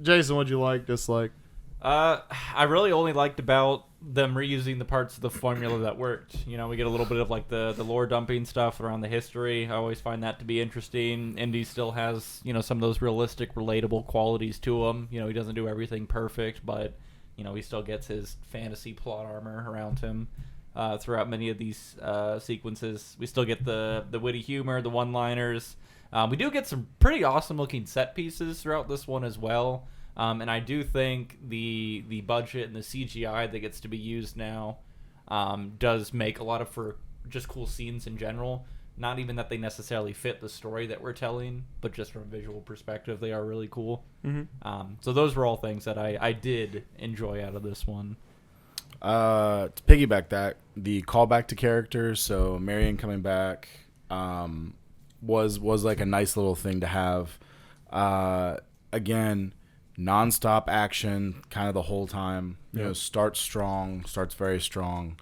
Jason, what'd you like, dislike? I really only liked about them reusing the parts of the formula that worked. You know, we get a little bit of like the lore dumping stuff around the history. I always find that to be interesting. Indy still has, you know, some of those realistic, relatable qualities to him. You know, he doesn't do everything perfect, but, you know, he still gets his fantasy plot armor around him throughout many of these sequences. We still get the witty humor, the one-liners. We do get some pretty awesome-looking set pieces throughout this one as well. And I do think the budget and the CGI that gets to be used now does make a lot of for just cool scenes in general. Not even that they necessarily fit the story that we're telling, but just from a visual perspective, they are really cool. Mm-hmm. So those were all things that I did enjoy out of this one. To piggyback that, the callback to characters, so Marion coming back was like a nice little thing to have. Again, non-stop action kind of the whole time. You know, starts very strong.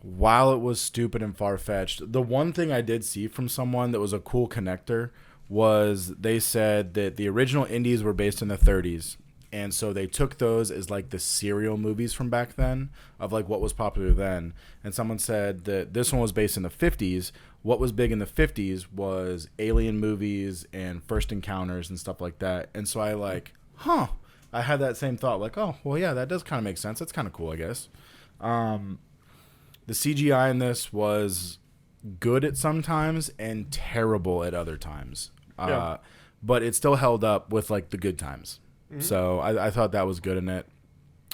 While it was stupid and far-fetched, the one thing I did see from someone that was a cool connector was they said that the original Indies were based in the 30s. And so they took those as like the serial movies from back then of like what was popular then. And someone said that this one was based in the 50s. What was big in the 50s was alien movies and First Encounters and stuff like that. And so I had that same thought like, oh, well, yeah, that does kind of make sense. That's kind of cool, I guess. The CGI in this was good at some times and terrible at other times. But it still held up with like the good times. Mm-hmm. So I thought that was good in it.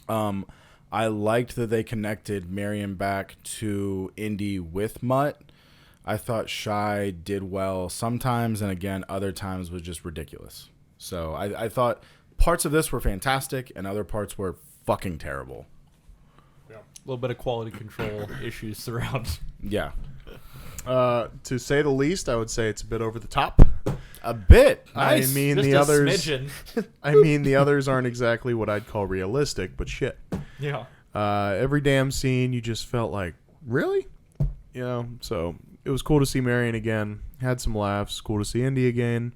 I liked that they connected Marion back to Indy with Mutt. I thought Shy did well sometimes, and again, other times was just ridiculous. So I thought parts of this were fantastic, and other parts were fucking terrible. Yeah. A little bit of quality control issues throughout. Yeah. To say the least, I would say it's a bit over the top. A bit. Nice. I mean, just the a others. Smidgen. I mean, the others aren't exactly what I'd call realistic, but shit. Yeah. Every damn scene, you just felt like, really? You know, so it was cool to see Marion again. Had some laughs. Cool to see Indy again.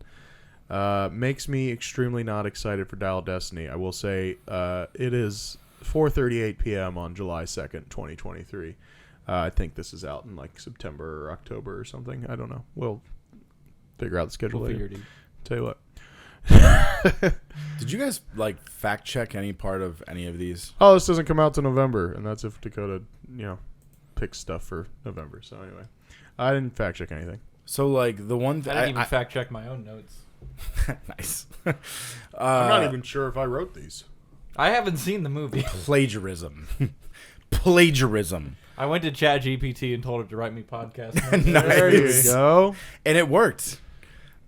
Makes me extremely not excited for Dial of Destiny. I will say it is 4:38 p.m. on July 2nd, 2023. I think this is out in like September or October or something. I don't know. We'll figure out the schedule later. Tell you what. Did you guys like fact check any part of any of these? Oh, this doesn't come out till November, and that's if Dakota, picks stuff for November. So anyway, I didn't fact check anything. So like the one I didn't even fact check my own notes. Nice. I'm not even sure if I wrote these. I haven't seen the movie. Plagiarism. I went to ChatGPT and told it to write me podcast. There you go. And it worked.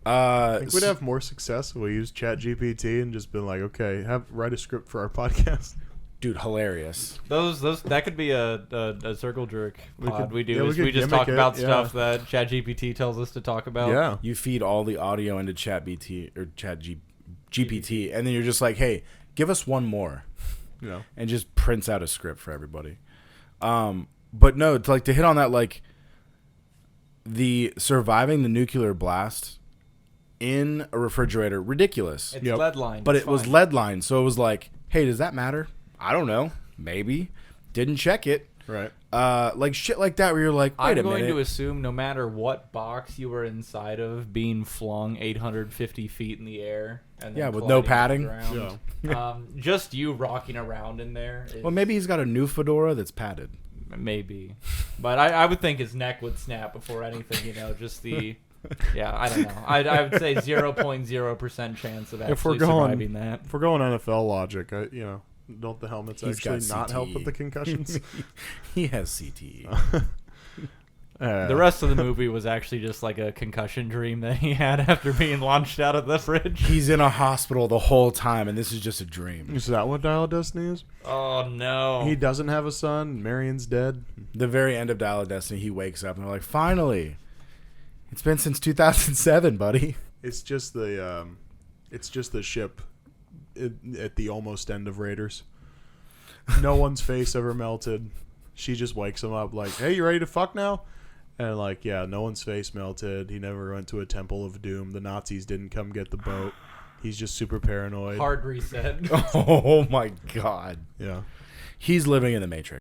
I think we'd have more success if we used ChatGPT and just been like, okay, write a script for our podcast. Dude, hilarious. Those that could be a circle jerk pod. We just talk it, about stuff that ChatGPT tells us to talk about. Yeah. You feed all the audio into ChatGPT or ChatGPT, and then you're just like, hey, give us one more. Yeah. And just prints out a script for everybody. But no, it's like to hit on that, like the surviving the nuclear blast in a refrigerator, ridiculous. It's lead lined. But it was lead lined, so it was like, hey, does that matter? I don't know. Maybe. Didn't check it. Right. Like shit like that where you're like, wait a minute. I'm going to assume no matter what box you were inside of being flung 850 feet in the air. And then with no padding. Just you rocking around in there. Well, maybe he's got a new fedora that's padded. Maybe. But I would think his neck would snap before anything, just the... Yeah, I don't know. I would say 0.0% chance of actually surviving that. If we're going NFL logic, don't the helmets actually not help with the concussions? He has CTE. The rest of the movie was actually just like a concussion dream that he had after being launched out of the fridge. He's in a hospital the whole time, and this is just a dream. Is that what Dial of Destiny is? Oh, no. He doesn't have a son. Marion's dead. The very end of Dial of Destiny, he wakes up, and they're like, finally. It's been since 2007, buddy. It's just the ship at the almost end of Raiders. No one's face ever melted. She just wakes him up like, hey, you ready to fuck now? And like, yeah, no one's face melted. He never went to a temple of doom. The Nazis didn't come get the boat. He's just super paranoid. Hard reset. Oh my god. Yeah. He's living in the Matrix.